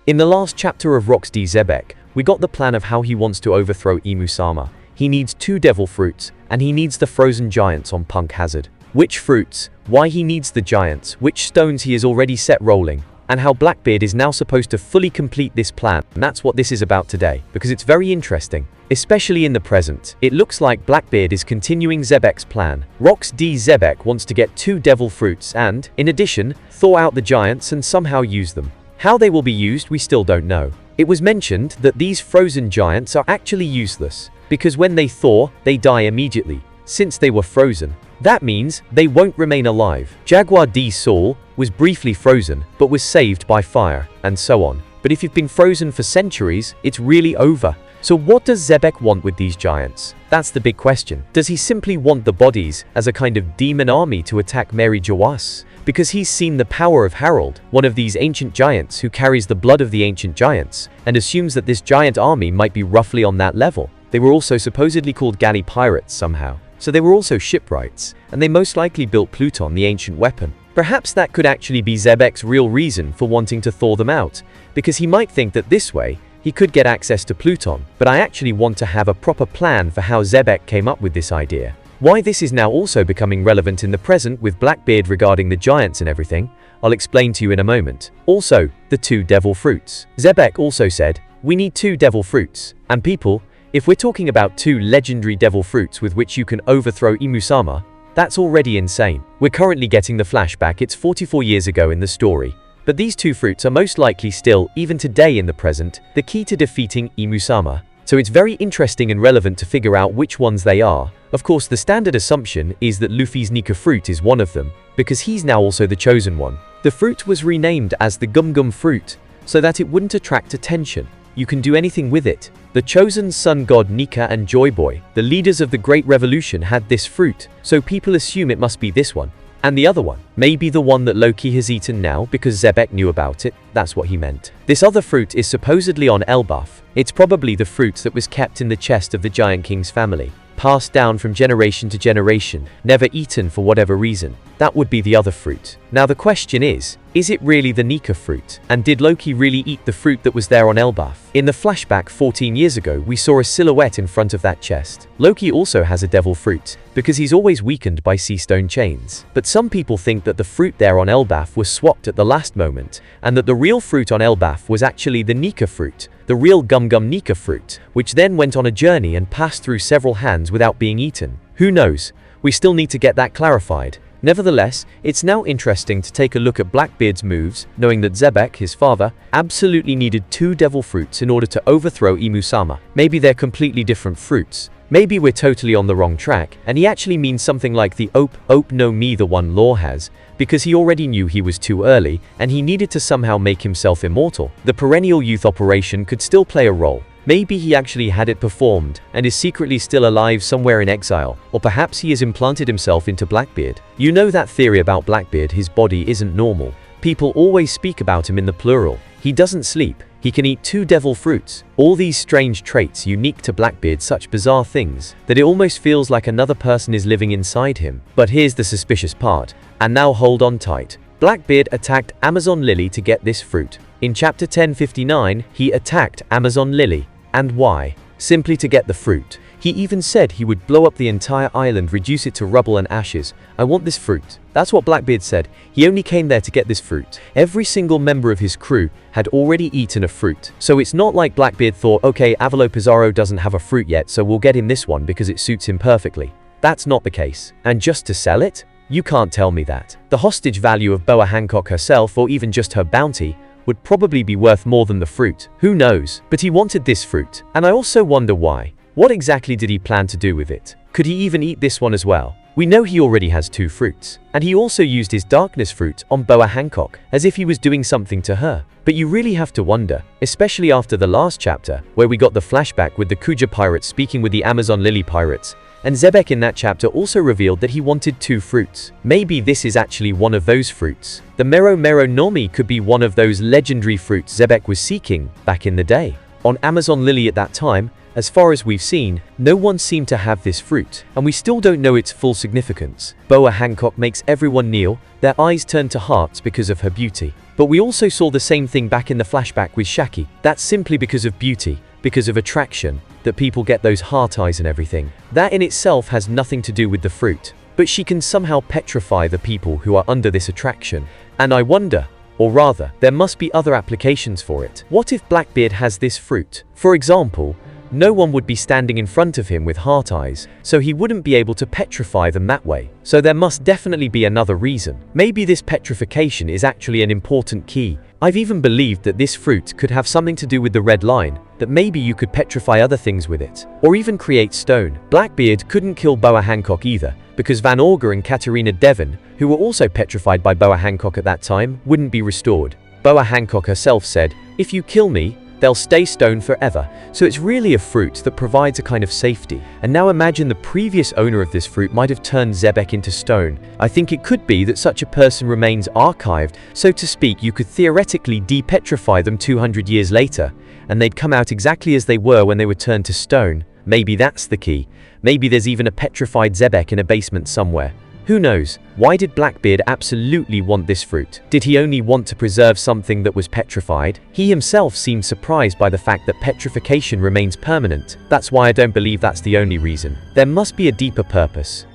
In the last chapter of Rocks D. Zebec, we got the plan of how he wants to overthrow Imu-sama. He needs 2 devil fruits, and he needs the frozen giants on Punk Hazard. Which fruits, why he needs the giants, which stones he has already set rolling, and how Blackbeard is now supposed to fully complete this plan. And that's what this is about today, because it's very interesting. Especially in the present, it looks like Blackbeard is continuing Zebec's plan. Rocks D. Zebec wants to get 2 devil fruits and, in addition, thaw out the giants and somehow use them. How they will be used we still don't know. It was mentioned that these frozen giants are actually useless, because when they thaw, they die immediately, since they were frozen. That means they won't remain alive. Jaguar D. Saul was briefly frozen, but was saved by fire, and so on. But if you've been frozen for centuries, it's really over. So what does Zebec want with these giants? That's the big question. Does he simply want the bodies as a kind of demon army to attack Mary Jawas? Because he's seen the power of Harold, one of these ancient giants who carries the blood of the ancient giants, and assumes that this giant army might be roughly on that level. They were also supposedly called galley pirates somehow. So they were also shipwrights, and they most likely built Pluton, the ancient weapon. Perhaps that could actually be Zebec's real reason for wanting to thaw them out, because he might think that this way, he could get access to Pluton. But I actually want to have a proper plan for how Zebec came up with this idea. Why this is now also becoming relevant in the present with Blackbeard regarding the giants and everything, I'll explain to you in a moment. Also, the 2 devil fruits. Zebec also said, we need 2 devil fruits. And people, if we're talking about 2 legendary devil fruits with which you can overthrow Imu-sama, that's already insane. We're currently getting the flashback, it's 44 years ago in the story. But these 2 fruits are most likely still, even today in the present, the key to defeating Imu-sama. So it's very interesting and relevant to figure out which ones they are. Of course, the standard assumption is that Luffy's Nika Fruit is one of them, because he's now also the chosen one. The fruit was renamed as the Gum Gum Fruit, so that it wouldn't attract attention. You can do anything with it. The chosen sun god Nika and Joy Boy, the leaders of the Great Revolution, had this fruit, so people assume it must be this one. And the other one, maybe the one that Loki has eaten now because Zebec knew about it, that's what he meant. This other fruit is supposedly on Elbaf. It's probably the fruit that was kept in the chest of the Giant King's family, passed down from generation to generation, never eaten for whatever reason. That would be the other fruit. Now the question is it really the Nika fruit? And did Loki really eat the fruit that was there on Elbaf? In the flashback 14 years ago, we saw a silhouette in front of that chest. Loki also has a devil fruit, because he's always weakened by sea stone chains. But some people think that the fruit there on Elbaf was swapped at the last moment, and that the real fruit on Elbaf was actually the Nika fruit, the real Gum Gum Nika fruit, which then went on a journey and passed through several hands without being eaten. Who knows? We still need to get that clarified. Nevertheless, it's now interesting to take a look at Blackbeard's moves, knowing that Zebec, his father, absolutely needed 2 devil fruits in order to overthrow Imu-sama. Maybe they're completely different fruits. Maybe we're totally on the wrong track, and he actually means something like the Ope no me the one Law has, because he already knew he was too early, and he needed to somehow make himself immortal. The perennial youth operation could still play a role. Maybe he actually had it performed, and is secretly still alive somewhere in exile, or perhaps he has implanted himself into Blackbeard. You know that theory about Blackbeard, his body isn't normal. People always speak about him in the plural. He doesn't sleep. He can eat 2 devil fruits. All these strange traits unique to Blackbeard, such bizarre things, that it almost feels like another person is living inside him. But here's the suspicious part. And now hold on tight. Blackbeard attacked Amazon Lily to get this fruit. In chapter 1059, he attacked Amazon Lily. And why? Simply to get the fruit. He even said he would blow up the entire island, reduce it to rubble and ashes. I want this fruit. That's what Blackbeard said. He only came there to get this fruit. Every single member of his crew had already eaten a fruit. So it's not like Blackbeard thought, okay, Avalo Pizarro doesn't have a fruit yet, so we'll get him this one because it suits him perfectly. That's not the case. And just to sell it? You can't tell me that. The hostage value of Boa Hancock herself, or even just her bounty, would probably be worth more than the fruit. Who knows? But he wanted this fruit. And I also wonder why. What exactly did he plan to do with it? Could he even eat this one as well? We know he already has 2 fruits. And he also used his darkness fruit on Boa Hancock, as if he was doing something to her. But you really have to wonder, especially after the last chapter, where we got the flashback with the Kuja pirates speaking with the Amazon Lily pirates, and Zebec in that chapter also revealed that he wanted 2 fruits. Maybe this is actually one of those fruits. The Mero Nomi could be one of those legendary fruits Zebec was seeking back in the day. On Amazon Lily at that time, As far as we've seen, no one seemed to have this fruit, and we still don't know its full significance. Boa Hancock makes everyone kneel, their eyes turn to hearts because of her beauty. But we also saw the same thing back in the flashback with Shaki. That's simply because of beauty, because of attraction, that people get those heart eyes and everything. That in itself has nothing to do with the fruit. But she can somehow petrify the people who are under this attraction. And I wonder, or rather, there must be other applications for it. What if Blackbeard has this fruit? For example, no one would be standing in front of him with heart eyes, so he wouldn't be able to petrify them that way. So there must definitely be another reason. Maybe this petrification is actually an important key. I've even believed that this fruit could have something to do with the red line, that maybe you could petrify other things with it, or even create stone. Blackbeard couldn't kill Boa Hancock either, because Van Auger and Katarina Devon, who were also petrified by Boa Hancock at that time, wouldn't be restored. Boa Hancock herself said, "If you kill me, they'll stay stone forever." So it's really a fruit that provides a kind of safety. And now imagine the previous owner of this fruit might have turned Zebec into stone. I think it could be that such a person remains archived, so to speak. You could theoretically de-petrify them 200 years later, and they'd come out exactly as they were when they were turned to stone. Maybe that's the key. Maybe there's even a petrified Zebec in a basement somewhere. Who knows? Why did Blackbeard absolutely want this fruit? Did he only want to preserve something that was petrified? He himself seemed surprised by the fact that petrification remains permanent. That's why I don't believe that's the only reason. There must be a deeper purpose.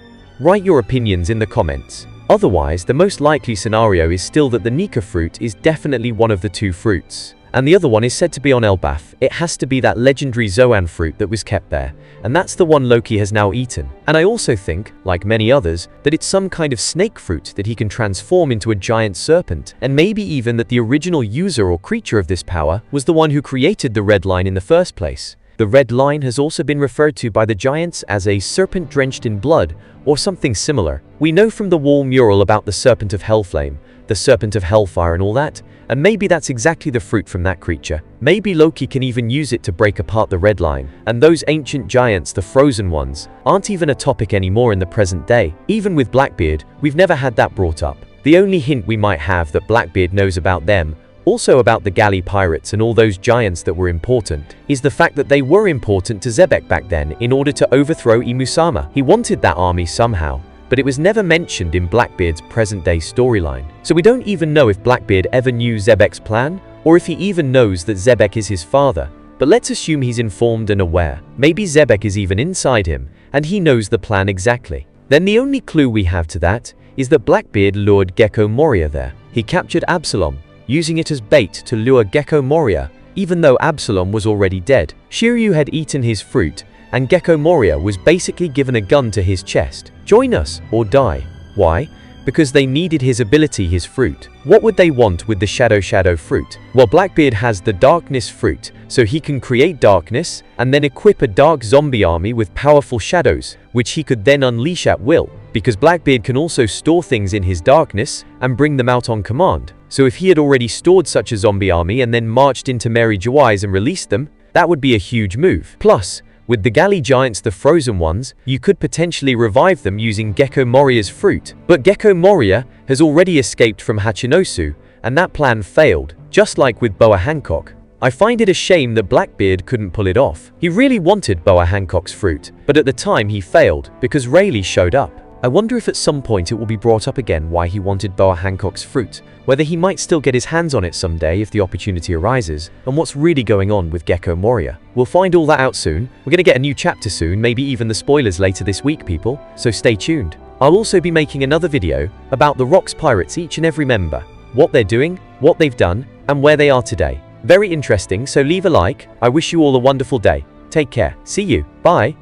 Write your opinions in the comments. Otherwise, the most likely scenario is still that the Nika fruit is definitely one of the two fruits, and the other one is said to be on Elbaf. It has to be that legendary Zoan fruit that was kept there, and that's the one Loki has now eaten. And I also think, like many others, that it's some kind of snake fruit that he can transform into a giant serpent, and maybe even that the original user or creature of this power was the one who created the red line in the first place. The red line has also been referred to by the giants as a serpent drenched in blood, or something similar. We know from the wall mural about the serpent of Hellflame, the serpent of Hellfire and all that, and maybe that's exactly the fruit from that creature. Maybe Loki can even use it to break apart the red line. And those ancient giants, the frozen ones, aren't even a topic anymore in the present day. Even with Blackbeard, we've never had that brought up. The only hint we might have that Blackbeard knows about them, also about the galley pirates and all those giants that were important, is the fact that they were important to Zebec back then in order to overthrow Imu-sama. He wanted that army somehow, but it was never mentioned in Blackbeard's present-day storyline. So we don't even know if Blackbeard ever knew Zebec's plan, or if he even knows that Zebec is his father. But let's assume he's informed and aware. Maybe Zebec is even inside him, and he knows the plan exactly. Then the only clue we have to that is that Blackbeard lured Gecko Moria there. He captured Absalom, using it as bait to lure Gecko Moria, even though Absalom was already dead. Shiryu had eaten his fruit, and Gecko Moria was basically given a gun to his chest. Join us, or die. Why? Because they needed his ability, his fruit. What would they want with the Shadow fruit? Well, Blackbeard has the darkness fruit, so he can create darkness, and then equip a dark zombie army with powerful shadows, which he could then unleash at will, because Blackbeard can also store things in his darkness, and bring them out on command. So if he had already stored such a zombie army and then marched into Mary Jawai's and released them, that would be a huge move. Plus, with the galley giants, the frozen ones, you could potentially revive them using Gecko Moria's fruit. But Gecko Moria has already escaped from Hachinosu, and that plan failed, just like with Boa Hancock. I find it a shame that Blackbeard couldn't pull it off. He really wanted Boa Hancock's fruit, but at the time he failed, because Rayleigh showed up. I wonder if at some point it will be brought up again why he wanted Boa Hancock's fruit, whether he might still get his hands on it someday if the opportunity arises, and what's really going on with Gecko Moria. We'll find all that out soon. We're gonna get a new chapter soon, maybe even the spoilers later this week, people, so stay tuned. I'll also be making another video about the Rocks Pirates, each and every member, what they're doing, what they've done, and where they are today. Very interesting, so leave a like. I wish you all a wonderful day. Take care. See you. Bye.